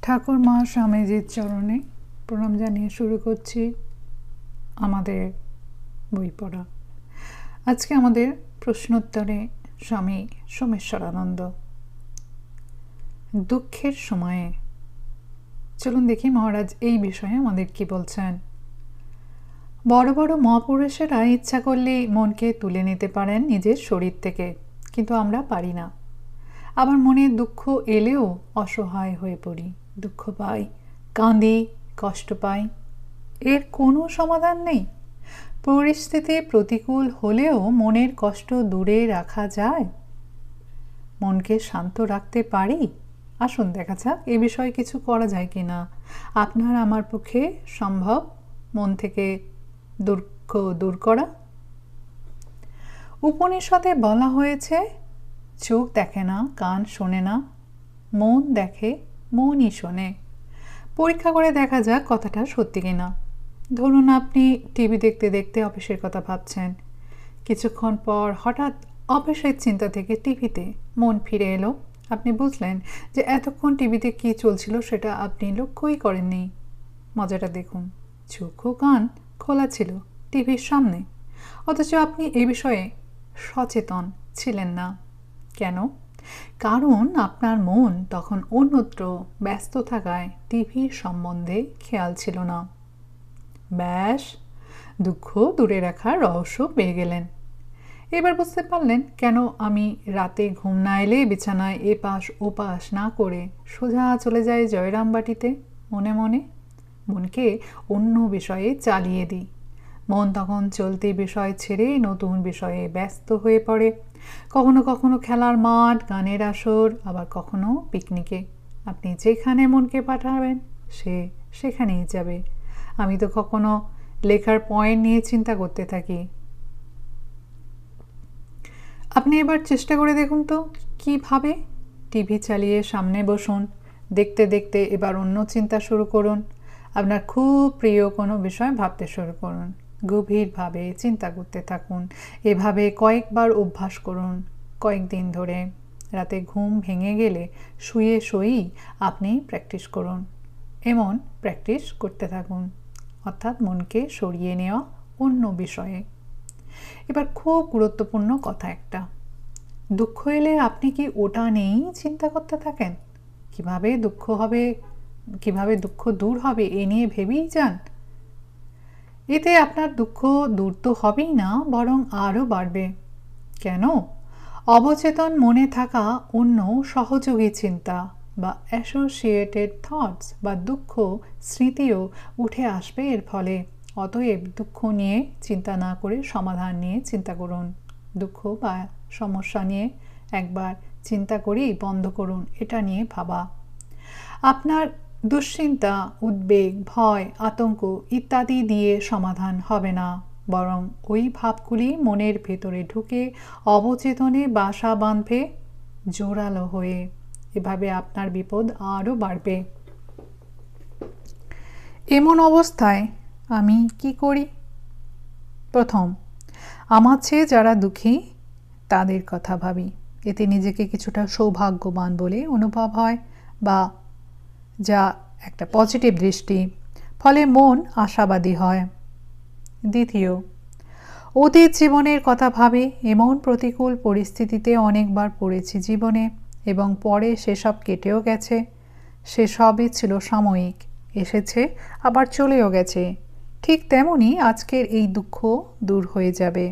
ঠাকুর মা স্বামীজির চরণে প্রণাম জানিয়ে শুরু করছি আমাদের বই পড়া। আজকে আমাদের প্রশ্নোত্তরে স্বামী সোমেশ্বরানন্দ। দুঃখের সময়ে চলুন দেখি মহারাজ এই বিষয়ে আমাদের কি বলছেন। বড় বড় মহাপুরুষেরা ইচ্ছা করলেই মনকে তুলে নিতে পারেন নিজের শরীর থেকে, কিন্তু আমরা পারি না। আবার মনে দুঃখ এলেও অসহায় হয়ে পড়ি, দুঃখ পাই, কাঁদি, কষ্ট পাই। এর কোনো সমাধান নেই। পরিস্থিতি প্রতিকূল হলেও মনের কষ্ট দূরে রাখা যায়, মনকে শান্ত রাখতে পারি। আসুন দেখা যাক এ বিষয়ে কিছু করা যায় কি না। আপনার আমার পক্ষে সম্ভব মন থেকে দুঃখ দূর করা। উপনিষদে বলা হয়েছে, চোখ দেখে না, কান শোনে না, মন দেখে, মনই শোনে। পরীক্ষা করে দেখা যাক কথাটা সত্যি কিনা। ধরুন আপনি টিভি দেখতে দেখতে অফিসের কথা ভাবছেন। কিছুক্ষণ পর হঠাৎ অফিসের চিন্তা থেকে টিভিতে মন ফিরে এলো। আপনি বুঝলেন যে এতক্ষণ টিভিতে কী চলছিল সেটা আপনি লক্ষ্যই করেননি। মজাটা দেখুন, চোখ ও কান খোলা ছিল টিভির সামনে, অথচ আপনি এ বিষয়ে সচেতন ছিলেন না। কেন? কারণ আপনার মন তখন অন্যত্র ব্যস্ত থাকায় টিভির সম্বন্ধে খেয়াল ছিল না। ব্যাস, দুঃখ দূরে রাখার রহস্য পেয়ে গেলেন। এবার বুঝতে পারলেন কেন আমি রাতে ঘুম না এলে বিছানায় এপাশ ওপাশ না করে সোজা চলে যাই জয়রামবাটিতে মনে মনে। মনকে অন্য বিষয়ে চালিয়ে দিই। মন তখন চলতি বিষয় ছেড়ে নতুন বিষয়ে ব্যস্ত হয়ে পড়ে। কখনো কখনো খেলার মাঠ, গানের আসর, আবার কখনো পিকনিকে। আপনি যেখানে মনকে পাঠাবেন সে সেখানেই যাবে। আমি তো কখনো লেখার পয়েন্ট নিয়ে চিন্তা করতে থাকি। আপনি এবার চেষ্টা করে দেখুন তো কিভাবে। টিভি চালিয়ে সামনে বসুন, দেখতে দেখতে এবার অন্য চিন্তা শুরু করুন। আপনার খুব প্রিয় কোনো বিষয় ভাবতে শুরু করুন, গভীরভাবে চিন্তা করতে থাকুন। এভাবে কয়েকবার অভ্যাস করুন, কয়েকদিন ধরে। রাতে ঘুম ভেঙে গেলে শুয়ে শুয়েই আপনি প্র্যাকটিস করুন। এমন প্র্যাকটিস করতে থাকুন, অর্থাৎ মনকে সরিয়ে নেওয়া অন্য বিষয়ে। এবার খুব গুরুত্বপূর্ণ কথা একটা, দুঃখ এলে আপনি কি ওটা নিয়েই চিন্তা করতে থাকেন? কিভাবে দুঃখ হবে, কিভাবে দুঃখ দূর হবে এ নিয়ে ভেবেই যান। এতে আপনার দুঃখ দূর তো হবেই না, বরং আরও বাড়বে। কেন? অবচেতন মনে থাকা অন্য সহযোগী চিন্তা বা অ্যাসোসিয়েটেড থটস বা দুঃখ স্মৃতিও উঠে আসবে এর ফলে। অতএব দুঃখ নিয়ে চিন্তা না করে সমাধান নিয়ে চিন্তা করুন। দুঃখ বা সমস্যা নিয়ে একবার চিন্তা করেই বন্ধ করুন এটা নিয়ে ভাবা। আপনার দুশ্চিন্তা, উদ্বেগ, ভয়, আতঙ্ক ইত্যাদি দিয়ে সমাধান হবে না, বরং ওই ভাবগুলি মনের ভেতরে ঢুকে অবচেতনে বাসা বাঁধবে জোরালো হয়ে। এভাবে আপনার বিপদ আরও বাড়বে। এমন অবস্থায় আমি কি করি? প্রথম, আমার চেয়ে যারা দুঃখী তাদের কথা ভাবি। এতে নিজেকে কিছুটা সৌভাগ্যবান বলে অনুভব হয়, বা যা একটা পজিটিভ দৃষ্টি, ফলে মন আশাবাদী হয়। দ্বিতীয়, অতীত জীবনের কথা ভাবি। এমন প্রতিকূল পরিস্থিতিতে অনেকবার পড়েছি জীবনে, এবং পরে সেসব কেটেও গেছে। সেসবই ছিল সাময়িক, এসেছে আবার চলেও গেছে। ঠিক তেমনি আজকের এই দুঃখ দূর হয়ে যাবে।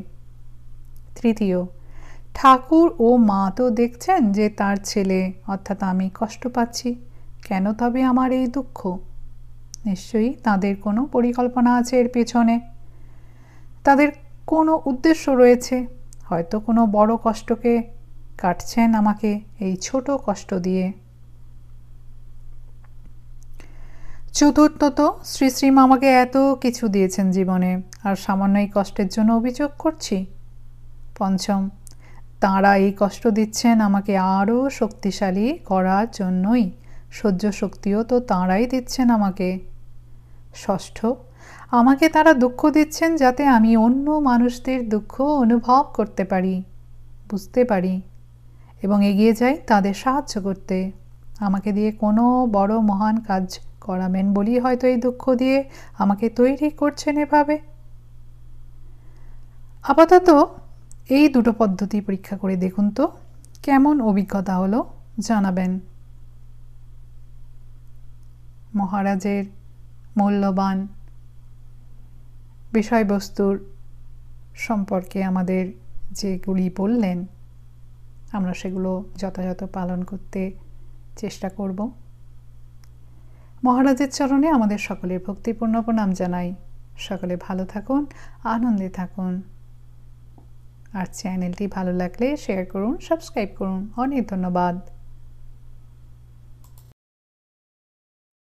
তৃতীয়, ঠাকুর ও মা তো দেখছেন যে তার ছেলে অর্থাৎ আমি কষ্ট পাচ্ছি। কেন তবে আমার এই দুঃখ? নিশ্চয়ই তাদের কোনো পরিকল্পনা আছে এর পেছনে, তাদের কোনো উদ্দেশ্য রয়েছে। হয়তো কোনো বড় কষ্টকে কাটছেন আমাকে এই ছোট কষ্ট দিয়ে। চতুর্থত, শ্রী শ্রীমা আমাকে এত কিছু দিয়েছেন জীবনে, আর সামান্য এই কষ্টের জন্য অভিযোগ করছি। পঞ্চম, তাঁরা এই কষ্ট দিচ্ছেন আমাকে আরও শক্তিশালী করার জন্যই, সহ্য শক্তিও তো তাঁরাই দিচ্ছেন আমাকে। ষষ্ঠ, আমাকে তারা দুঃখ দিচ্ছেন যাতে আমি অন্য মানুষদের দুঃখ অনুভব করতে পারি, বুঝতে পারি এবং এগিয়ে যাই তাদের সাহায্য করতে। আমাকে দিয়ে কোনো বড় মহান কাজ করাবেন বলেই হয়তো এই দুঃখ দিয়ে আমাকে তৈরি করছেন এভাবে। আপাতত এই দুটো পদ্ধতি পরীক্ষা করে দেখুন তো কেমন অভিজ্ঞতা হলো জানাবেন। মহারাজের মূল্যবান বিষয়বস্তুর সম্পর্কে আমাদের যেগুলি বললেন আমরা সেগুলো যথাযথ পালন করতে চেষ্টা করব। মহারাজের চরণে আমাদের সকলের ভক্তিপূর্ণ প্রণাম জানাই। সকলে ভালো থাকুন, আনন্দে থাকুন। আর চ্যানেলটি ভালো লাগলে শেয়ার করুন, সাবস্ক্রাইব করুন। অনেক ধন্যবাদ।